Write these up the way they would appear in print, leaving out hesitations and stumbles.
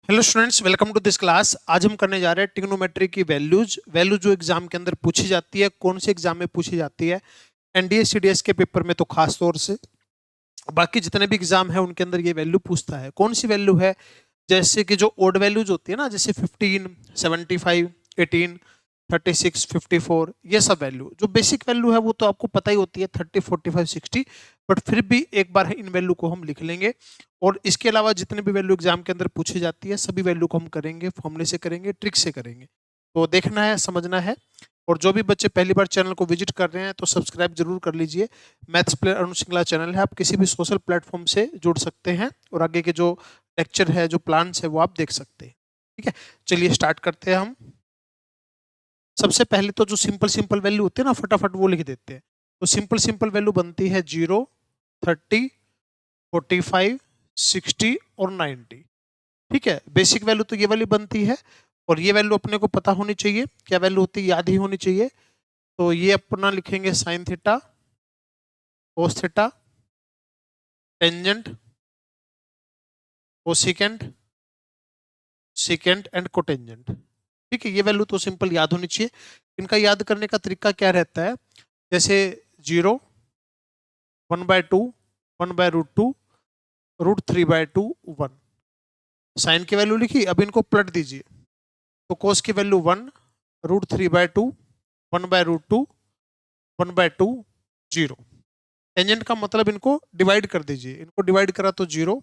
Hello students, welcome to this class. आज हम करने जा रहे हैं ट्रिग्नोमेट्री की वैल्यू जो एग्जाम के अंदर पूछी जाती है। कौन से एग्जाम में पूछी जाती है? एनडीए सीडीएस के पेपर में तो खास तौर से, बाकी जितने भी एग्जाम है उनके अंदर ये वैल्यू पूछता है। कौन सी वैल्यू है? जैसे कि जो ओड वैल्यूज होती है ना, जैसे 15, 75, 18, 36, 54, ये सब वैल्यू जो बेसिक वैल्यू है वो तो आपको पता ही होती है, 30, 45, 60। बट फिर भी एक बार इन वैल्यू को हम लिख लेंगे। और इसके अलावा जितने भी वैल्यू एग्जाम के अंदर पूछी जाती है सभी वैल्यू को हम करेंगे, फॉर्मूले से करेंगे, ट्रिक से करेंगे। तो देखना है, समझना है। और जो भी बच्चे पहली बार चैनल को विजिट कर रहे हैं तो सब्सक्राइब जरूर कर लीजिए। Maths player Arun Singla channel है, आप किसी भी सोशल प्लेटफॉर्म से जुड़ सकते हैं और आगे के जो लेक्चर है, जो प्लान्स है, वो आप देख सकते हैं। ठीक है, चलिए स्टार्ट करते हैं हम। सबसे पहले तो जो सिंपल सिंपल वैल्यू होती है ना, फटाफट वो लिख देते हैं। तो सिंपल सिंपल वैल्यू बनती है 0, 30, 45, 60 और 90। ठीक है, बेसिक वैल्यू तो ये वाली बनती है। और ये वैल्यू अपने को पता होनी चाहिए, क्या वैल्यू होती है, याद ही होनी चाहिए। तो ये अपना लिखेंगे sine theta, cos theta, tangent, cosecant, secant and cotangent. ठीक है, ये वैल्यू तो सिंपल याद होनी चाहिए। इनका याद करने का तरीका क्या रहता है? जैसे 0, 1/2, 1/√2, √3/2, 1। साइन की वैल्यू लिखी, अब इनको पलट दीजिए। तो कोस की वैल्यू 1, √3/2, 1/√2, 1/2, 0। टेंजेंट का मतलब इनको डिवाइड कर दीजिए, इनको डिवाइड करा तो 0,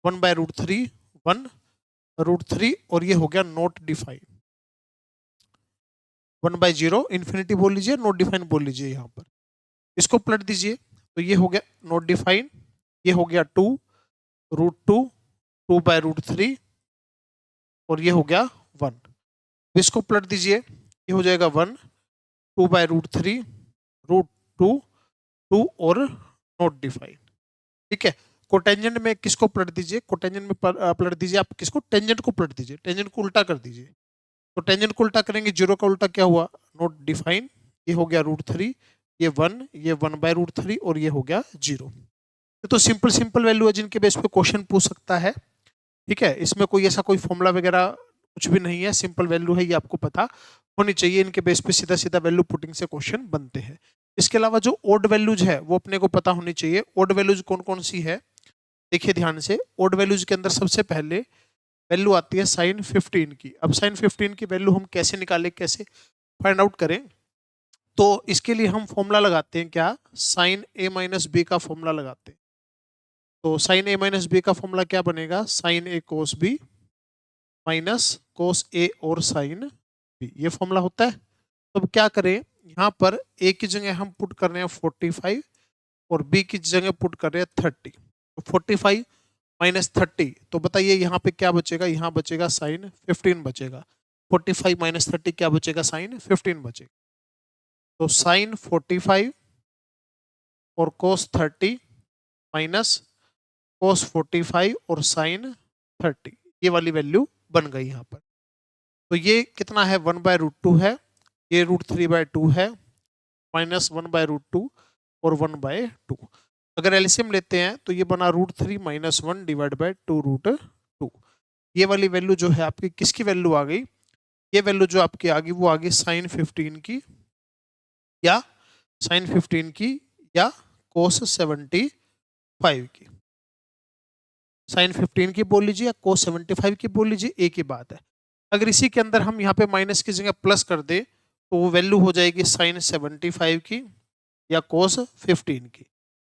1/√3, 1√3, और ये हो गया नॉट डिफाइन। 1/0 इन्फिनिटी बोल लीजिए, नॉट डिफाइन बोल लीजिए। यहाँ पर इसको पलट दीजिए तो ये हो गया नॉट डिफाइन, ये हो गया 2, √2, 2/√3, और ये हो गया 1। इसको पलट दीजिए, ये हो जाएगा 1, 2/√3, √2, 2 और नॉट डिफाइन। ठीक है, कोटेंजेंट में किसको पलट दीजिए? कोटेंजेंट में पलट दीजिए आप किसको? टेंजेंट को पलट दीजिए, टेंजेंट को उल्टा कर दीजिए। तो टेंजेंट को उल्टा करेंगे, 0 का उल्टा क्या हुआ? Not define. ये हो गया √3, ये 1, ये 1/√3, और ये हो गया 0। ये तो सिंपल सिंपल वैल्यू है जिनके बेस पे क्वेश्चन पूछ सकता है। ठीक है, इसमें कोई ऐसा कोई फॉर्मूला वगैरह कुछ भी नहीं है, सिंपल वैल्यू है, ये आपको पता होनी चाहिए। इनके बेस पे सीधा सीधा वैल्यू पुटिंग से क्वेश्चन बनते हैं। इसके अलावा जो ओड वैल्यूज है वो अपने को पता होनी चाहिए। ओड वैल्यूज कौन कौन सी है, देखिए ध्यान से। ओड वैल्यूज के अंदर सबसे पहले वैल्यू आती है साइन 15 की। अब साइन 15 की वैल्यू हम कैसे निकालें, कैसे फाइंड आउट करें? तो इसके लिए हम फॉर्मूला लगाते हैं, क्या? साइन ए माइनस बी का फॉर्मूला लगाते हैं। तो साइन ए माइनस बी का फॉर्मूला क्या बनेगा? साइन ए कोस बी माइनस कोस ए और साइन बी, ये फॉर्मूला होता है। तो अब क्या करें, यहाँ पर ए की जगह हम पुट कर रहे हैं 45 और बी की जगह पुट कर रहे हैं 30। तो 45 माइनस 30, तो बताइए यहाँ पे क्या बचेगा? यहाँ बचेगा साइन 15 बचेगा। 45 माइनस 30 क्या बचेगा? साइन 15 बचेगा। तो साइन 45 और कोस 30 माइनस कोस 45 और साइन 30, ये वाली वैल्यू बन गई यहाँ पर। तो ये कितना है? 1/√2 है, ये √3/2 है, माइनस 1/√2 और 1/2। अगर एलसीएम लेते हैं तो ये बना √3 माइनस 1 डिवाइड बाई 2√2। ये वाली वैल्यू जो है आपकी किसकी वैल्यू आ गई? ये वैल्यू जो आपकी आ गई वो आ गई साइन 15 की, या साइन 15 की, या कोस 75 की। साइन 15 की बोल लीजिए या कोस 75 की बोल लीजिए, एक ही बात है। अगर इसी के अंदर हम यहाँ पे माइनस की जगह प्लस कर दे तो वो वैल्यू हो जाएगी साइन 75 की या कोस 15 की।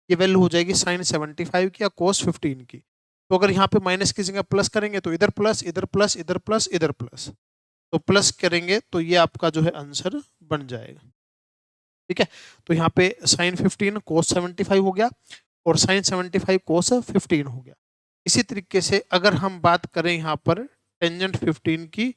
ये वैल्यू हो जाएगी साइन 75 की या कोस 15 की। तो अगर यहाँ पे माइनस की जगह प्लस करेंगे तो इधर प्लस, इधर प्लस, इधर प्लस, इधर प्लस, तो प्लस करेंगे तो ये आपका जो है आंसर बन जाएगा। ठीक है, तो यहाँ पे साइन 15 कोस 75 हो गया और साइन 75 कोस 15 हो गया। इसी तरीके से अगर हम बात करें यहाँ पर टेंजेंट 15 की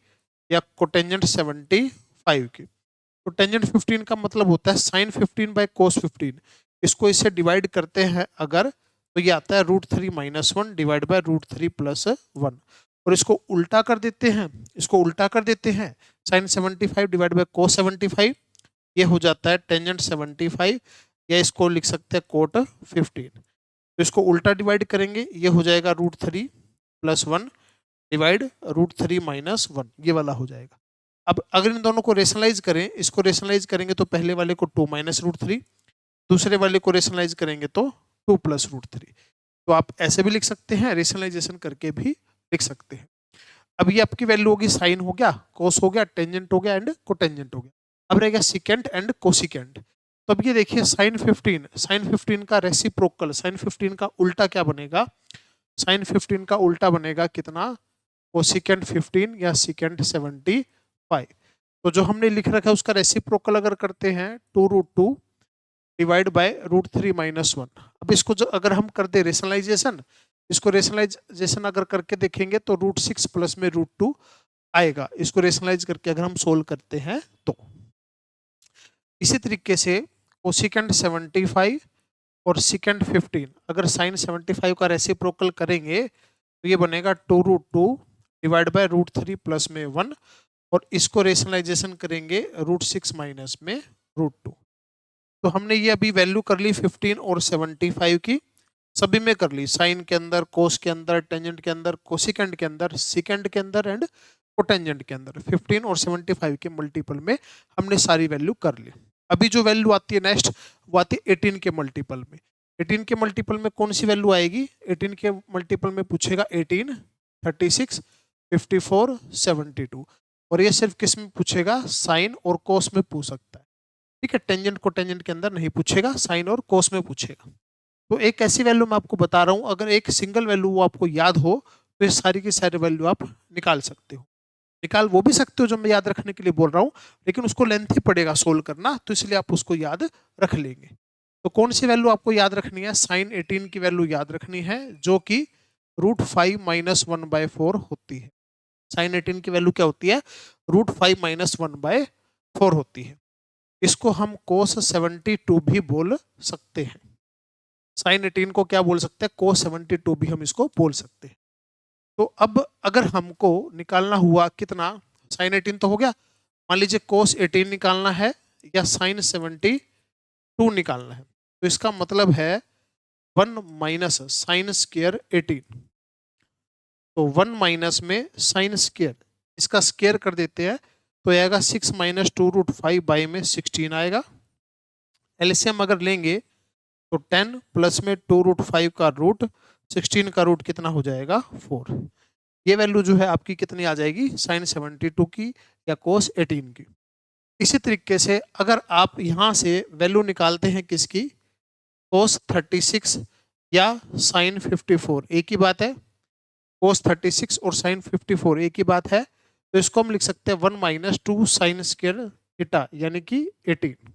या कोटेंजेंट 75 की, तो टेंजेंट 15 का मतलब होता है साइन 15 बाई कोस 15। इसको इससे डिवाइड करते हैं अगर, तो ये आता है √3 माइनस 1 डिवाइड बाई √3 प्लस 1। और इसको उल्टा कर देते हैं, इसको उल्टा कर देते हैं, साइन 75 डिवाइड बाई कोस 75, ये हो जाता है टेंजेंट 75, या इसको लिख सकते हैं कोट 15। तो इसको उल्टा डिवाइड करेंगे, ये हो जाएगा √3 प्लस 1 डिवाइड √3 माइनस 1, ये वाला हो जाएगा। अब अगर इन दोनों को रेशनलाइज करें, इसको रेशनलाइज करेंगे तो पहले वाले को 2 माइनस √3, दूसरे वाले को रेशनलाइज करेंगे तो 2 प्लस √3। तो आप ऐसे भी लिख सकते हैं, रेशनलाइजेशन करके भी लिख सकते हैं। अब ये आपकी वैल्यू होगी, साइन हो गया, कोस हो गया, टेंजेंट हो गया एंड कोटेंजेंट हो गया। अब रहेगा सिकेंट एंड कोसिकेंट। तो अब ये देखिए साइन 15 का रेसिप्रोकल, साइन 15 का उल्टा क्या बनेगा? साइन 15 का उल्टा बनेगा कितना? कोसिकेंट 15 या सिकेंट 75। तो जो हमने लिख रखा है उसका रेसिप्रोकल अगर करते हैं 2√2 डिवाइड बाय √3 माइनस 1। अब इसको जो अगर हम कर दे रेशनलाइजेशन, इसको रेशनलाइजेशन अगर करके देखेंगे तो √6 प्लस में √2 आएगा। इसको रेशनलाइज करके अगर हम सोल्व करते हैं तो इसी तरीके से कोसिकेंट 75 और सिकेंट 15, अगर साइन 75 का रेसिप्रोकल करेंगे तो ये बनेगा 2√2 डिवाइड बाय √3 प्लस में 1, और इसको रेशनलाइजेशन करेंगे √6 माइनस में √2। तो हमने ये अभी वैल्यू कर ली 15 और 75 की, सभी में कर ली, साइन के अंदर, कोस के अंदर, टेंजेंट के अंदर, कोसिकेंट के अंदर, सिकेंट के अंदर एंड कोटेंजेंट के अंदर। 15 और 75 के मल्टीपल में हमने सारी वैल्यू कर ली। अभी जो वैल्यू आती है नेक्स्ट, वो आती है 18 के मल्टीपल में। 18 के मल्टीपल में कौन सी वैल्यू आएगी? 18 के मल्टीपल में पूछेगा 18, 36, 54, 72, और ये सिर्फ किस में पूछेगा? साइन और कोस में पूछ सकता है। ठीक है, टेंजेंट को टेंजेंट के अंदर नहीं पूछेगा, साइन और कोस में पूछेगा। तो एक ऐसी वैल्यू मैं आपको बता रहा हूं, अगर एक सिंगल वैल्यू वो आपको याद हो तो ये सारी की सारी वैल्यू आप निकाल सकते हो। निकाल वो भी सकते हो जो मैं याद रखने के लिए बोल रहा हूं, लेकिन उसको लेंथ ही पड़ेगा सोल्व करना, तो इसलिए आप उसको याद रख लेंगे। तो कौन सी वैल्यू आपको याद रखनी है? साइन 18 की वैल्यू याद रखनी है, जो कि √5 माइनस 1/4 होती है। साइन 18 की वैल्यू क्या होती है? √5 माइनस 1/4 होती है। इसको हम कोस 72 भी बोल सकते हैं। साइन 18 को क्या बोल सकते हैं? कोस 72 भी हम इसको बोल सकते हैं। तो अब अगर हमको निकालना हुआ कितना, साइन 18 तो हो गया, मान लीजिए कोस 18 निकालना है या साइन 72 निकालना है, तो इसका मतलब है 1 माइनस साइन स्क्वायर 18। तो 1 माइनस में साइन स्क्वायर, इसका स्क्वायर कर देते हैं तो आएगा 6 माइनस 2√5 बाई में 16 आएगा। एलसीएम अगर लेंगे तो 10 प्लस में 2√5 का रूट, 16 का रूट कितना हो जाएगा? 4। ये वैल्यू जो है आपकी कितनी आ जाएगी? साइन 72 की या कोस 18 की। इसी तरीके से अगर आप यहाँ से वैल्यू निकालते हैं किसकी? कोस 36 या साइन 54, एक ही बात है। कोस 36 और साइन 54 एक ही बात है, तो इसको हम लिख सकते हैं 1 माइनस 2 साइन स्क्वायर थीटा, यानी कि 18।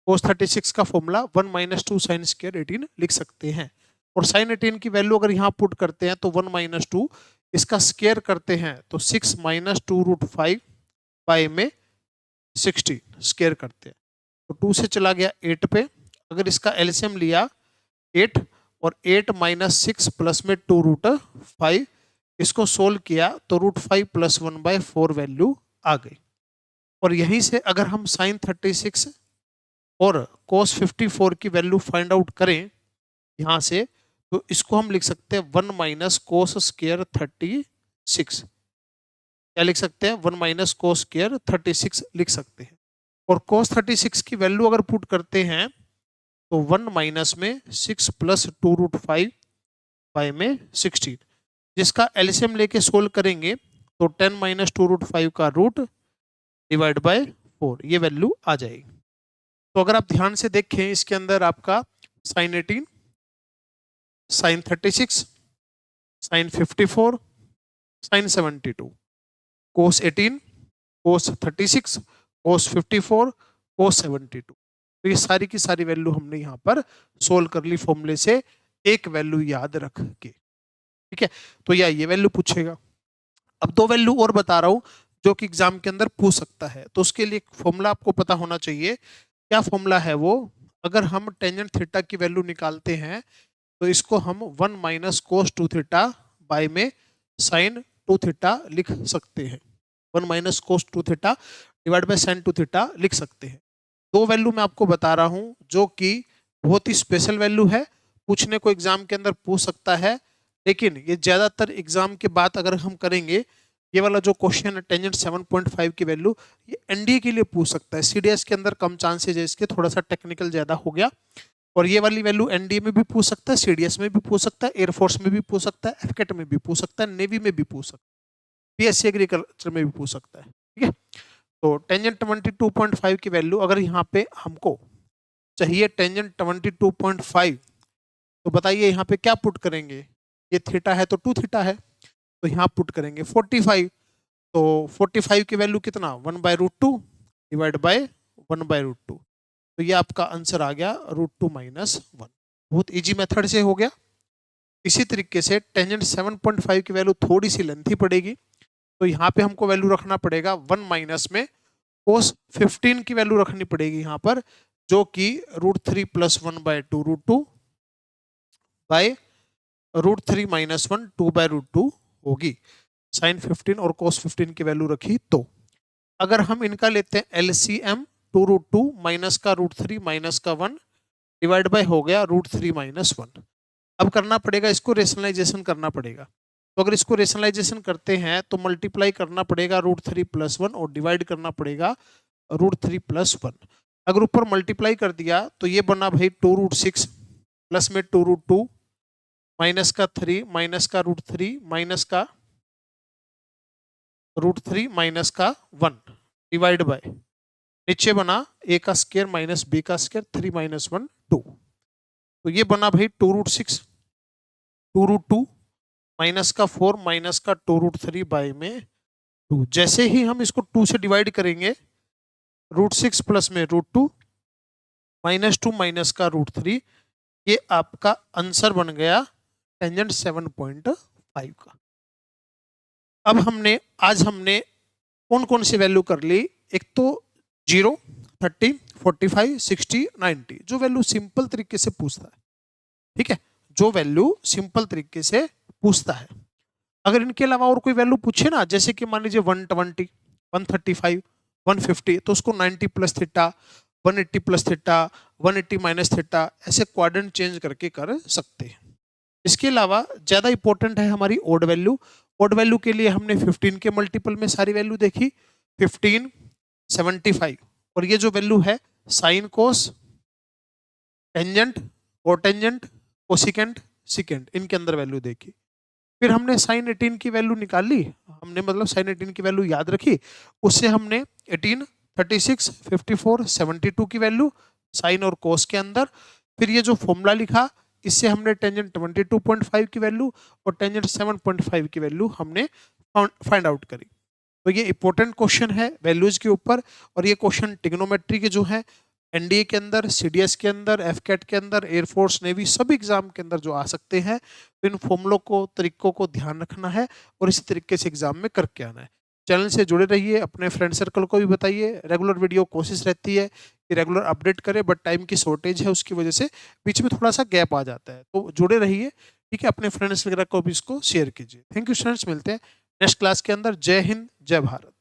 कोस 36 का फॉर्मूला 1 माइनस 2 साइन स्क्वायर 18 लिख सकते हैं। और साइन 18 की वैल्यू अगर यहाँ पुट करते हैं तो 1 माइनस 2, इसका स्क्वायर करते हैं तो 6 माइनस 2√5 बाई में 16 स्क्वायर करते हैं, तो 2 से चला गया 8 पे। अगर इसका एलसीएम लिया 8 और 8 माइनस 6 प्लस में 2√5, इसको सोल्व किया तो √5 प्लस 1/4 वैल्यू आ गई। और यहीं से अगर हम साइन 36 और कोस 54 की वैल्यू फाइंड आउट करें यहाँ से, तो इसको हम लिख सकते हैं 1 माइनस कोस स्क्वायर 36। क्या लिख सकते हैं? 1 माइनस कोस स्क्वायर 36 लिख सकते हैं। और कोस 36 की वैल्यू अगर पुट करते हैं तो 1 माइनस में 6 प्लस 2√5 बाई में 16, जिसका एलसीएम लेके सोल्व करेंगे तो 10 माइनस 2√5 का रूट डिवाइड बाय 4, ये वैल्यू आ जाएगी। तो अगर आप ध्यान से देखें इसके अंदर आपका साइन 18, साइन 36, साइन 54, साइन 72, कोस 18, कोस 36, कोस 54, कोस 72, तो ये सारी की सारी वैल्यू हमने यहाँ पर सोल्व कर ली फॉर्मूले से, एक वैल्यू याद रख के। ठीक है, तो या ये वैल्यू पूछेगा। अब दो वैल्यू और बता रहा हूं जो कि एग्जाम के अंदर पूछ सकता है, तो उसके लिए फॉर्मूला आपको पता होना चाहिए। क्या फॉर्मूला है वो? अगर हम टेंजेंट थीटा की वैल्यू निकालते हैं तो इसको हम 1 माइनस कोस 2 थीटा बाई में साइन 2 थीटा लिख सकते हैं। 1 minus cos 2 theta divide by sine 2 theta लिख सकते हैं। दो वैल्यू मैं आपको बता रहा हूं जो कि बहुत ही स्पेशल वैल्यू है, पूछने को एग्जाम के अंदर पूछ सकता है, लेकिन ये ज्यादातर एग्जाम के बाद अगर हम करेंगे, ये वाला जो क्वेश्चन है टेंजेंट 7.5 की वैल्यू, ये एनडीए के लिए पूछ सकता है। सीडीएस के अंदर कम चांसेज है इसके, थोड़ा सा टेक्निकल ज्यादा हो गया। और ये वाली वैल्यू एनडीए में भी पूछ सकता है, सीडीएस में भी पूछ सकता है, एयरफोर्स में भी पूछ सकता है, एफकेट में भी पूछ सकता है, नेवी में भी पूछ सकता है, बीएससी एग्रीकल्चर में भी पूछ सकता है। ठीक है, तो टेंजेंट 22.5 की वैल्यू अगर यहाँ पे हमको चाहिए टेंजेंट 22.5, तो बताइए यहाँ पे क्या पुट करेंगे। ये थीटा है तो 2 थीटा है, तो यहाँ पुट करेंगे 45। तो 45 की वैल्यू कितना, 1/√2 डिवाइड बाय 1/√2। तो ये आपका आंसर आ गया √2 - 1। बहुत इजी मेथड से हो गया। इसी तरीके से टेंजेंट 7.5 की वैल्यू थोड़ी सी लेंथी पड़ेगी, तो यहाँ पे हमको वैल्यू रखना पड़ेगा 1 माइनस में cos 15 की वैल्यू रखनी पड़ेगी यहाँ पर, जो कि √3 + 1/2 √2 बाय √3 - 1 2/√2 होगी। sin 15 और cos 15 की वैल्यू रखी तो अगर हम इनका लेते हैं एलसीएम, 2√2 माइनस का √3 माइनस का 1 डिवाइड बाय हो गया √3 - 1। अब करना पड़ेगा इसको रेशनलाइजेशन करना पड़ेगा। तो अगर इसको रेशनलाइजेशन करते हैं तो मल्टीप्लाई करना पड़ेगा √3 + 1 और डिवाइड करना पड़ेगा √3 + 1। अगर ऊपर मल्टीप्लाई कर दिया तो ये बना भाई 2√6 प्लस में 2√2 माइनस का 3 माइनस का √3 माइनस का √3 माइनस का 1 डिवाइड बाय, नीचे बना a का स्क्वायर माइनस b का स्क्वायर 3 - 1 2। तो ये बना भाई 2√6 2√2 माइनस का 4 माइनस का 2√3 बाय में 2। जैसे ही हम इसको 2 से डिवाइड करेंगे, √6 प्लस में √2 -2 माइनस का √3, ये आपका आंसर बन गया टेंजेंट 7.5 का। अब आज हमने कौन कौन सी वैल्यू कर ली, एक तो 0 30 45 60 90, जो वैल्यू सिंपल तरीके से पूछता है। ठीक है, जो वैल्यू सिंपल तरीके से पूछता है। अगर इनके अलावा और कोई वैल्यू पूछे ना, जैसे कि मान लीजिए 120 135 150, तो उसको 90 plus theta 180 plus theta 180 minus theta ऐसे क्वाड्रेंट चेंज करके कर सकते हैं। इसके अलावा ज्यादा इंपॉर्टेंट है हमारी ओड वैल्यू। ओड वैल्यू के लिए हमने 15 के मल्टीपल में सारी वैल्यू देखी, 15 75, और ये जो वैल्यू है sine cos tangent cotangent cosecant secant, इनके अंदर वैल्यू देखी। फिर हमने साइन 18 की वैल्यू निकाली, हमने मतलब साइन 18 की वैल्यू याद रखी, उससे हमने 18 36 54 72 की वैल्यू साइन और कोस के अंदर। फिर ये जो फॉर्मूला लिखा, इससे हमने टेंजेंट 22.5 की वैल्यू और टेंजेंट 7.5 की वैल्यू हमने फाइंड आउट करी। तो ये इंपॉर्टेंट क्वेश्चन है वैल्यूज के ऊपर, और ये क्वेश्चन ट्रिग्नोमेट्री के जो है एनडीए के अंदर, सीडीएस के अंदर, एफकेट के अंदर, एयरफोर्स नेवी सभी एग्जाम के अंदर जो आ सकते हैं। तो इन फॉर्मूलों को तरीकों को ध्यान रखना है और इसी तरीके से एग्जाम में करके आना है। चैनल से जुड़े रहिए, अपने फ्रेंड सर्कल को भी बताइए। रेगुलर वीडियो कोशिश रहती है कि रेगुलर अपडेट करें, बट टाइम की शॉर्टेज है, उसकी वजह से बीच में थोड़ा सा गैप आ जाता है। तो जुड़े रहिए, ठीक है। अपने फ्रेंड्स वगैरह को भी इसको शेयर कीजिए। थैंक यू स्टूडेंट्स, मिलते हैं नेक्स्ट क्लास के अंदर। जय हिंद, जय भारत।